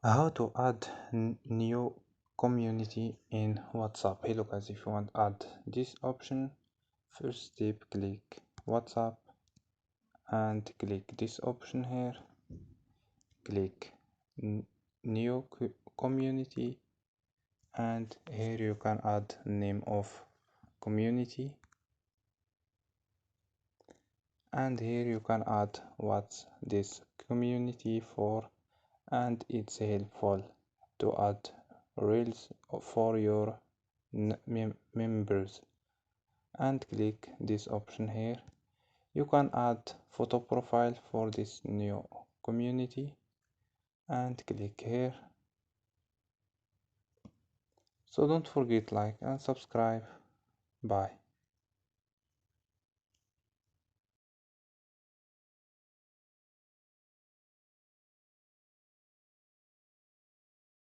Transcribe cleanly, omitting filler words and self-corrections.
How to add new community in WhatsApp. Hello guys, if you want to add this option, first step click WhatsApp and click this option here, click new community, and here you can add name of community, and here you can add what's this community for, and it's helpful to add reels for your members, and click this option here. You can add photo profile for this new community and click here. So don't forget like and subscribe. Bye.